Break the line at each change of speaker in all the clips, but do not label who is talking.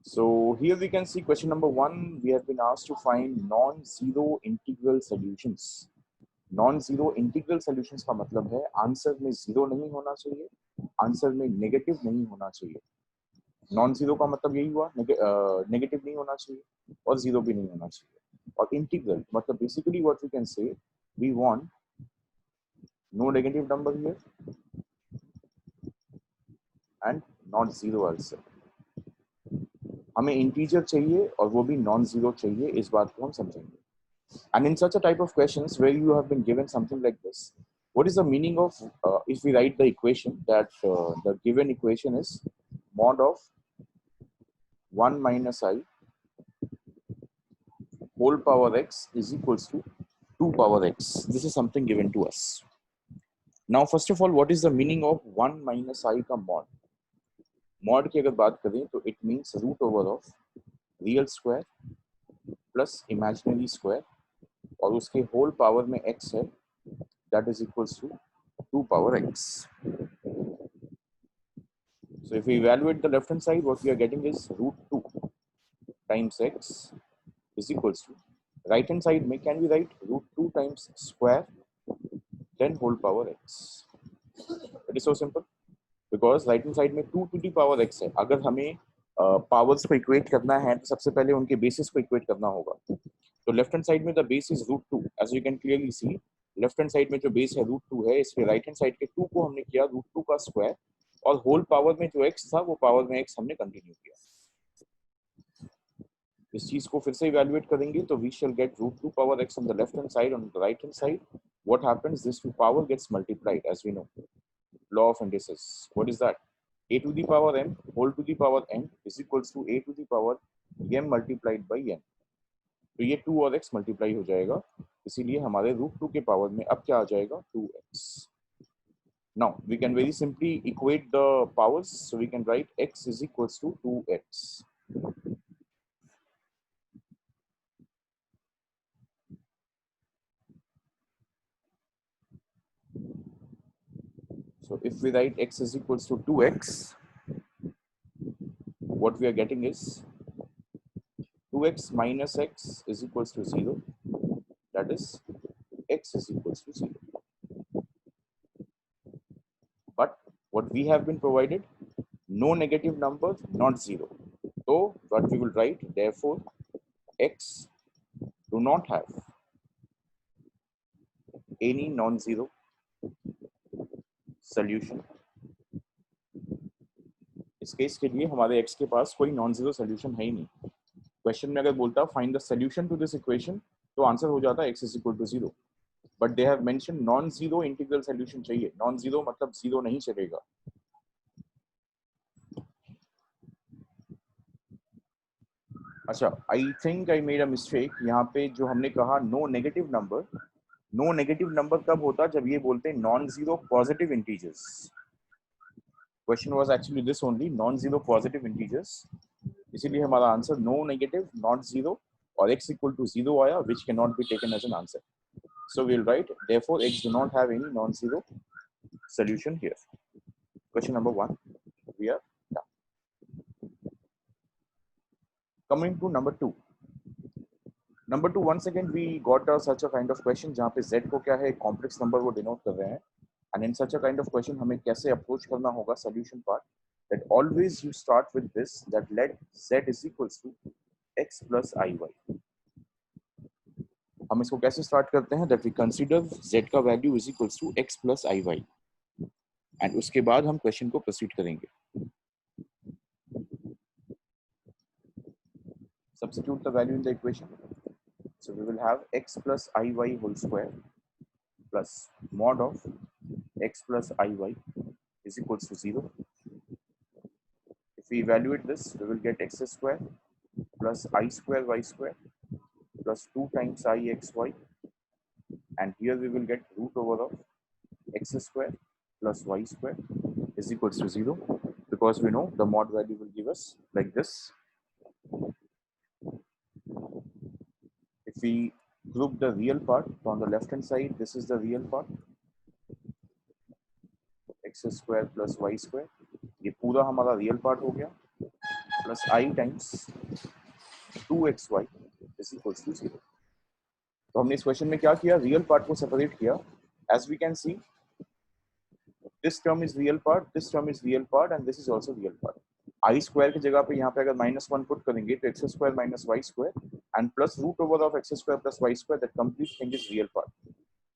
So here we can see question number 1. We have been asked to find non-zero integral solutions. Non-zero integral solutions का मतलब है answer में zero नहीं होना चाहिए, आंसर में नेगेटिव नहीं होना चाहिए. नॉन जीरो का मतलब यही हुआ, नेगेटिव नहीं होना चाहिए और जीरो भी नहीं होना चाहिए. और इंटीग्रल मतलब basically what we can say, we want no negative number here and not zero also. हमें इंटीजर चाहिए और वो भी नॉन जीरो चाहिए, इस बात को हम समझेंगे. And in such a type of questions where you have been given something like this, what is the meaning of if we write the equation that the given equation is mod of 1 minus I whole power x is equals to 2 power x. This is something given to us. Now first of all, what is the meaning of 1 minus I का mod? Mod की अगर बात करें तो it means root over of real square plus imaginary square और उसके whole power में x है, that is equals to 2 power x. So if we evaluate the left hand side, what we are getting is root 2 times x is equals to, right hand side में can we write root 2 times square then whole power x. It is so simple because right hand side में 2 to the power x है. अगर हमें powers को equate करना है तो सबसे पहले उनके बेसिस को इक्वेट करना होगा. तो लेफ्ट हैंड साइड में the base is root 2, as you can clearly see. Left hand side में जो बेस है रूट 2 है, इसलिए राइट हैंड साइड के 2 को हमने किया रूट 2 का स्क्वायर और होल पावर में जो x था वो पावर में x हमने कंटिन्यू किया. इस चीज को फिर से इवैल्यूएट करेंगे तो we shall get root 2 power x on the left hand side. On the right hand side what happens, this two power gets multiplied as we know, law of indices. What is that? a to the power m whole to the power n is equals to a to the power m multiplied by n. तो ये 2 और x multiply हो जाएगा, इसीलिए हमारे root 2 के power में अब क्या आ जाएगा 2x. Now we can very simply equate the powers, so we can write x is equals to 2x. So if we write x is equals to 2x, what we are getting is 2x minus x is equals to 0. That is x is equals to 0. But what we have been provided, no negative number, not 0. So what we will write, therefore x do not have any non-zero solution. इस case के लिए हमारे x के पास कोई non zero solution है ही नहीं. Question में अगर बोलता find the solution to this equation तो आंसर हो जाता x is equal to 0. But they have mention non zero integral solution चाहिए. नॉन जीरो मतलब जीरो नहीं चलेगा. अच्छा, I think I made a mistake. यहाँ पे जो हमने कहा no negative number, no negative number कब होता जब ये बोलते हैं non zero positive integers. Question was actually this only, non zero positive integers. इसीलिए हमारा answer no negative not zero और x इक्वल टू 0 आया, which cannot be taken as an answer. So we'll write therefore x do not have any non-zero solution here. Question number 1 we are done. Coming to number 2. Number 2, once again we got such a kind of question जहाँ पे z को क्या है complex number वो denote कर रहे हैं. And in such a kind of question हमें कैसे अप्रोच करना होगा solution part, that always you start with this, that let z is equals to x plus iy. हम इसको कैसे स्टार्ट करते हैं, that we consider z का value is equals to x plus iy and उसके बाद हम क्वेश्चन को प्रोसीड करेंगे. Substitute the value in the equation. So we will have x plus iy whole square plus mod of x plus iy is equals to 0. If we evaluate this, we will get x square plus I square y square plus 2 times ixy, and here we will get root over of x square plus y square is equals to 0, because we know the mod value will give us like this. If we group the real part, so on the left hand side this is the real part, x square plus y square, ये पूरा हमारा real part हो गया. Plus i times 2xy is equals to 0। तो हमने इस question में क्या किया, रियल पार्ट को सेपरेट किया। As we can see this term is real part, this term is real part and this is also real part. I square की जगह पे यहाँ पे अगर -1 पुट करेंगे तो x square minus y square and plus root over of x square plus y square, that complete thing is real part.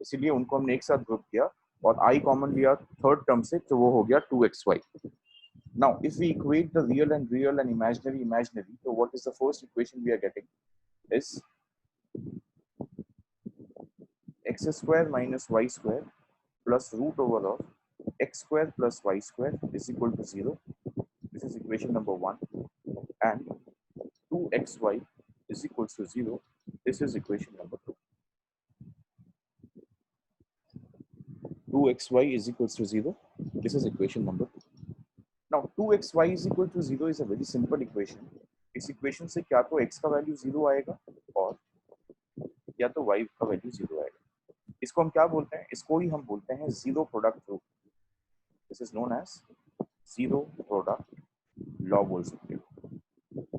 इसीलिए उनको हमने एक साथ ग्रुप किया और आई कॉमन लिया थर्ड टर्म से, तो वो हो गया 2xy। Now, if we equate the real and imaginary, so what is the first equation we are getting is x square minus y square plus root over of x square plus y square is equal to 0. This is equation number 1. And 2xy is equals to 0. This is equation number 2. 2xy is equals to 0. This is equation number 2. Now 2xy is equal to 0 is a very simple equation. इस equation से क्या तो x का value 0 आएगा और या तो y का वैल्यू 0 आएगा। इसको हम क्या बोलते हैं, इसको ही हम बोलते हैं zero product rule. This is known as zero product law also.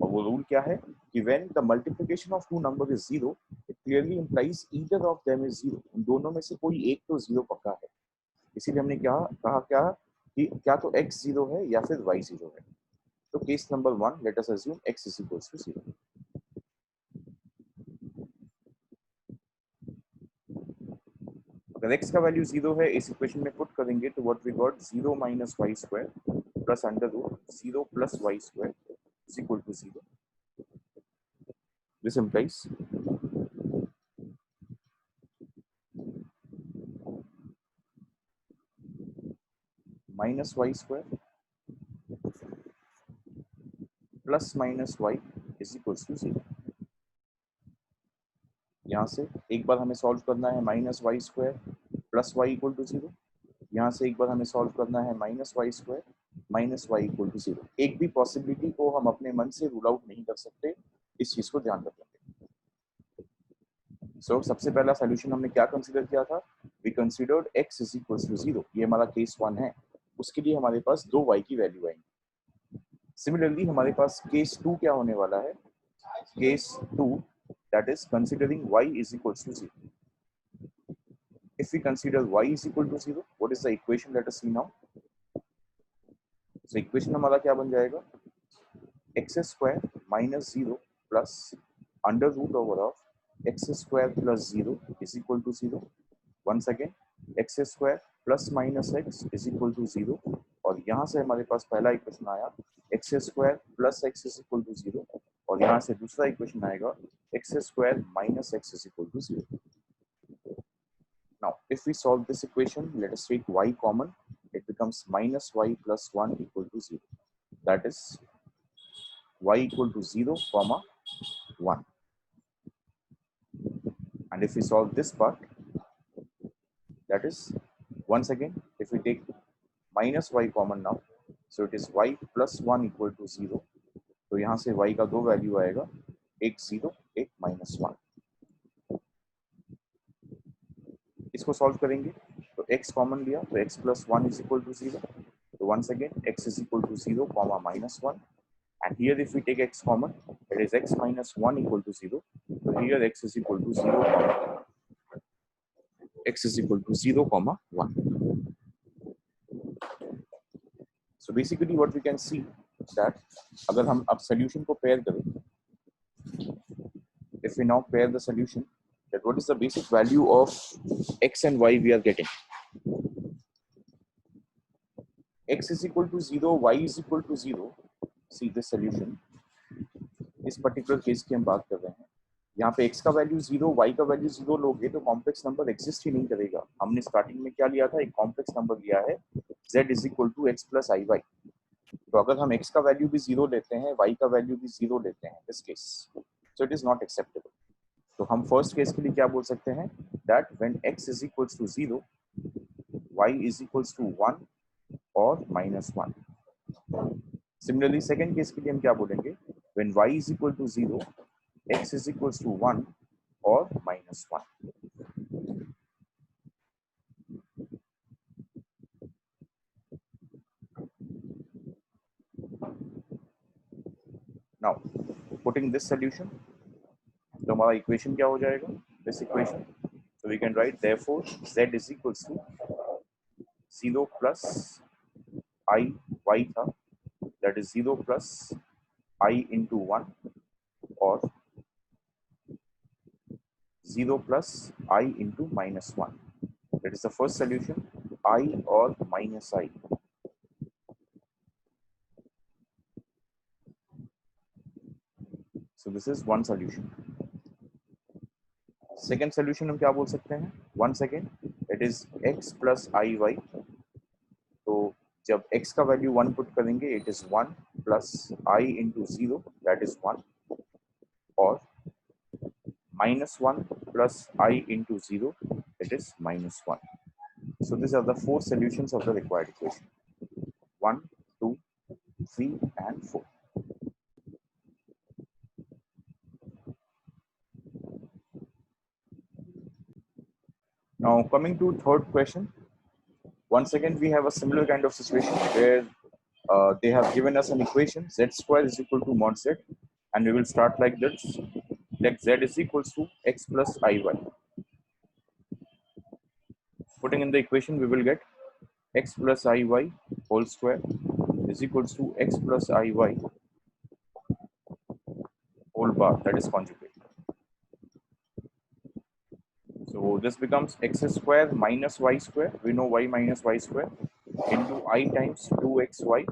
और वो रूल क्या है कि when the multiplication of two number is 0, it clearly implies either of them is 0। उन दोनों में से कोई एक तो 0 पक्का है। इसीलिए हमने क्या कहा कि क्या तो x 0 है या फिर y 0 है। तो case number 1, let us assume x is equals to 0। अगर x का वैल्यू 0 है, इस इक्वेशन में पुट करेंगे तो what we got 0 minus y square plus under root 0 plus y square is equal to 0। This implies minus y square plus minus y is equals to 0। यहाँ से एक बार हमें सॉल्व करना है minus y square plus y equal to 0। यहाँ से एक बार हमें सॉल्व करना है minus y square minus y equal to 0। एक भी पॉसिबिलिटी को हम अपने मन से रूल आउट नहीं कर सकते, इस चीज को ध्यान रखेंगे। सो सबसे पहला सोल्यूशन हमने क्या कंसीडर किया था, we considered x is equal to 0। ये हमारा केस 1 है, उसके लिए हमारे पास 2 y की वैल्यू आएंगी। सिमिलरली हमारे पास केस 2 क्या होने वाला है, case 2 that is considering y is equal to 0। If we consider y is equal to 0, what is the equation? Let us see now. So equation हमारा क्या बन जाएगा, x square minus 0 plus under root over of x square plus 0 is equal to 0. Once again, x square plus minus x is equal to 0. और यहाँ से हमारे पास पहला equation आया x square plus x is equal to 0 और यहाँ से दूसरा इक्वेशन आएगा x square minus x is equal to 0. Now, if we solve this equation, let us take y common. It becomes minus y plus 1 equal to 0. That is y equal to 0, comma 1. And if we solve this part, that is, once again, if we take minus y common now, so it is y plus 1 equal to 0. तो यहाँ से y का दो value आएगा, एक 0, एक minus 1. इसको solve करेंगे तो x कॉमन लिया तो x plus 1 is equal to 0। तो once again x is equal to 0 comma minus 1 and here if we take x common it is x minus 1 equal to 0। तो here x is equal to 0 x is equal to 0 comma 1। So basically what we can see that अगर हम अब solution को pair करें, if we now pair the solution, that what is the basic value of x and y we are getting. X is equal to 0, y is equal to 0. See this solution. इस particular case की हम बात कर रहे हैं। यहाँ पे x का वैल्यू 0, y का वैल्यू 0 लोगे तो कॉम्प्लेक्स नंबर एग्जिस्ट ही नहीं करेगा। हमने स्टार्टिंग में क्या लिया था, एक कॉम्प्लेक्स नंबर लिया है z is equal to x plus i y. तो अगर हम x का वैल्यू भी 0 लेते हैं, y का वैल्यू भी 0 लेते हैं this case, so it is not acceptable. तो हम फर्स्ट केस के लिए क्या बोल सकते हैं, that when x is equals to 0, y is equals to 1 और माइनस 1। सिमिलरली सेकंड केस के लिए हम क्या बोलेंगे, when y is equal to 0, x is equals to 1 और minus 1। Now putting this solution, तो हमारा इक्वेशन क्या हो जाएगा, this equation, so we can write therefore z is equals to 0 plus I y था, that is 0 plus I into 1 or 0 plus I into minus 1. That is the first solution, I or minus I. So this is one solution. Second solution हम क्या बोल सकते हैं, 1 second, it is x plus iy. तो जब x का value 1 put करेंगे, it is 1 plus I into 0, that is 1, और minus 1 plus I into 0, it is minus 1. So these are the four solutions of the required equation, 1, 2, 3 and 4. Now coming to third question, once again we have a similar kind of situation where they have given us an equation, z square is equal to mod z, and we will start like this, like z is equals to x plus iy. Putting in the equation, we will get x plus iy whole square is equals to x plus iy whole bar, that is conjugate. So this becomes x square minus y square, we know y minus y square, into I times 2xy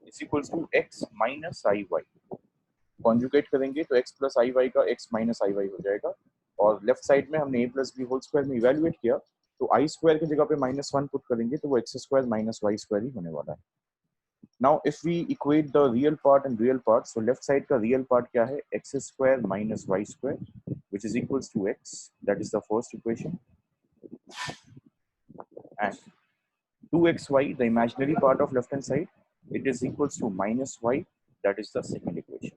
is equals to x minus iy. Conjugate करेंगे तो x plus i y का x minus i y हो जाएगा, और left side में हमने a plus b whole square में evaluate किया, तो आई स्क्वायर की जगह पे माइनस 1 पुट करेंगे तो वो x square minus y square ही होने वाला है. Now if we equate the real part and real part, so left side का रियल पार्ट क्या है, x square minus y square which is equals to x, that is the first equation, and 2xy, the imaginary part of left hand side, it is equals to minus y, that is the second equation.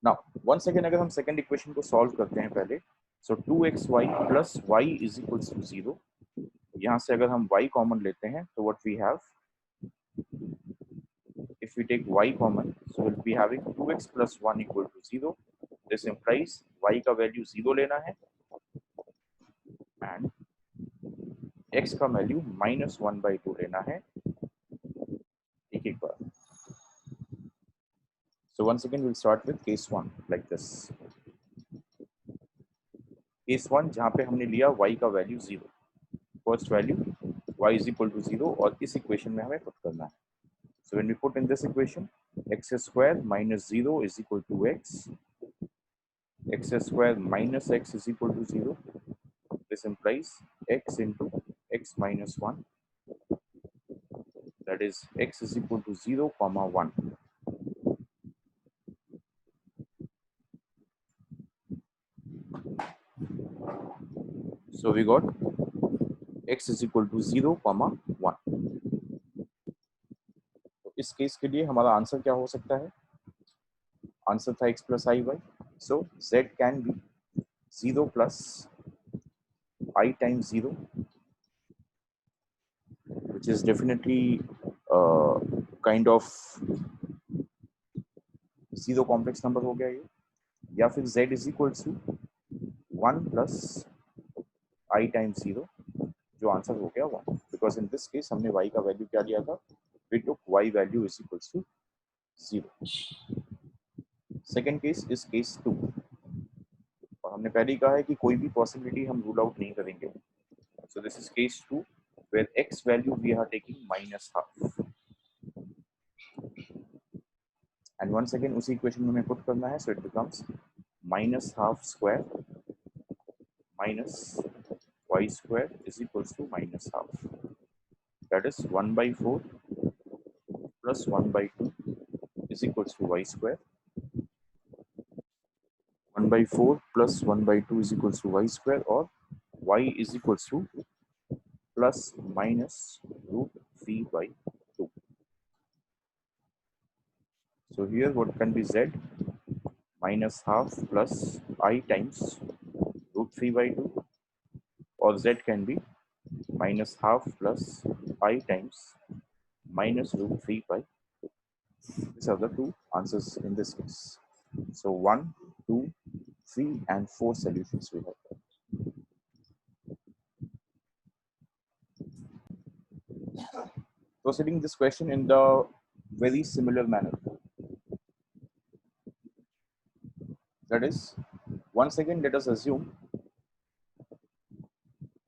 Now once again अगर हम second equation को solve करते हैं पहले, so 2xy plus y is equals to 0. यहाँ से अगर हम y common लेते हैं तो what we have, if we take y common, so we'll be having 2x plus 1 equal to 0. This implies y का value 0 लेना है and x का value minus 1/2 लेना है एक एक बार. So once again we'll start with case 1 like this. Case 1 जहाँ पे हमने लिया y का value 0, first value y is equal to 0, और इस equation में हमें put करना है. So when we put in this equation, x square minus 0 is equal to x, x square minus x is equal to 0. This implies x into x minus 1, that is x is equal to 0 comma 1. So we got x is equal to 0 comma 1. तो इस case के लिए हमारा answer क्या हो सकता है, answer था x plus iy, so z can be 0 plus I times 0, which is definitely kind of zero complex number हो गया ये, या फिर z is equals to 1 plus I times 0, जो आंसर हो गया 1, because in this case हमने y का वैल्यू क्या लिया था, we took y value is equals to 0. Second case is case 2, और हमने पहले ही कहा है कि कोई भी पॉसिबिलिटी हम रूल आउट नहीं करेंगे. So this is case 2 where x value we are taking minus half, and once again उसी इक्वेशन में हमें पुट करना है, so it becomes minus half square minus y square is equals to minus half, that is 1/4 plus 1/2 is equals to y square, 1/4 plus 1/2 is equals to y square, or y is equals to plus minus root 3/2. So here what can be z, minus half plus I times root 3/2, or z can be minus half plus I times minus root 3/2. These are the two answers in this case. So 1, 2, 3 and 4 solutions we have. Proceeding this question in the very similar manner. That is, once again, let us assume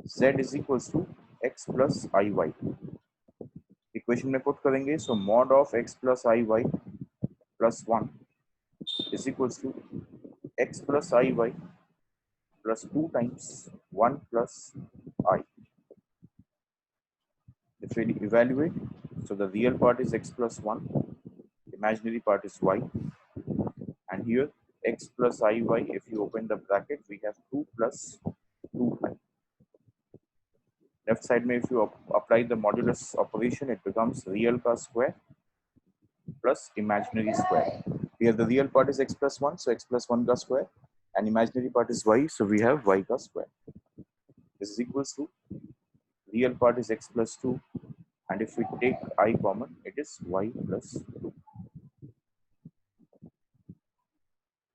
z is equals to x plus iy. Equation में put करेंगे, so mod of x plus iy plus 1 is equals to x plus iy plus 2 times 1 plus I. If we evaluate, so the real part is x plus 1, imaginary part is y, and here x plus iy, if you open the bracket, we have 2 plus 2i. Left side, if you apply the modulus operation, it becomes real ka square plus imaginary square. Here the real part is x plus 1, so x plus 1 ka square, and imaginary part is y, so we have y ka square. This is equals to real part is x plus 2, and if we take I common, it is y plus 2.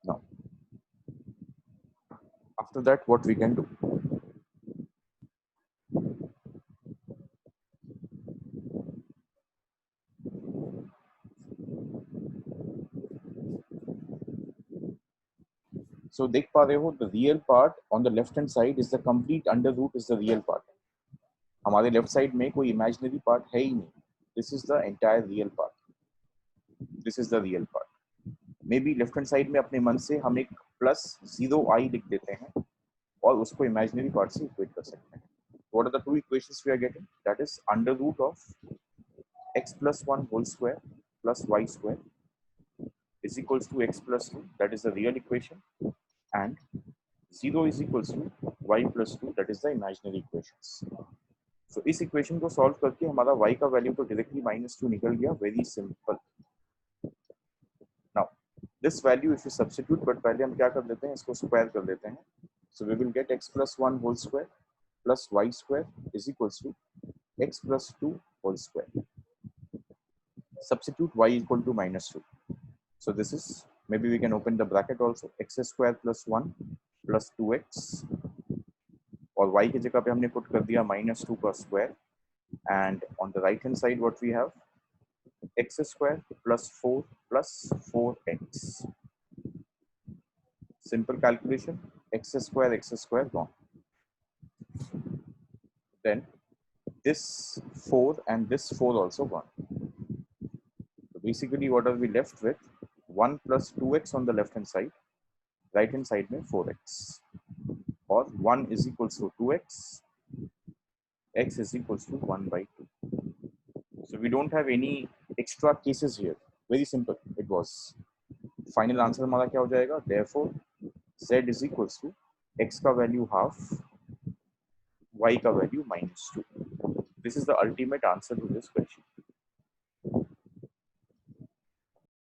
Now, after that, what we can do? So देख पा रहे हो, the real part on the left hand side is the complete under root is the real part. हमारे left side में कोई imaginary part है ही नहीं. This is the entire real part. This is the real part. Maybe left hand side में अपने मन से हम एक plus 0i लिख देते हैं और उसको imaginary part से equate कर सकते हैं. What are the two equations we are getting? That is under root of x plus 1 whole square plus y square is equals to x plus 2. That is the real equation. And 0 is equals to y plus 2, that is the imaginary equations. So इस equation को solve करके हमारा y का value तो directly -2 निकल गया. Very simple. Now this value if you substitute, but पहले हम क्या कर लेते हैं, इसको square कर लेते हैं. So we will get x plus 1 whole square plus y square is equals to x plus 2 whole square. Substitute y equal to -2. So this is, maybe we can open the bracket also, x square plus 1 plus 2x, और y की जगह पे हमने put कर दिया -2 का square, and on the right hand side what we have, x square plus 4 plus 4x. Simple calculation, x square gone. Then this 4 and this 4 also gone. So basically what are we left with? 1 plus 2x on the left hand side, right hand side में 4x, or 1 is equals to 2x, x is equals to 1 by 2. So we don't have any extra cases here. Very simple it was. Final answer हमारा क्या हो जाएगा? Therefore z is equals to x का value half, y का value -2. This is the ultimate answer to this question.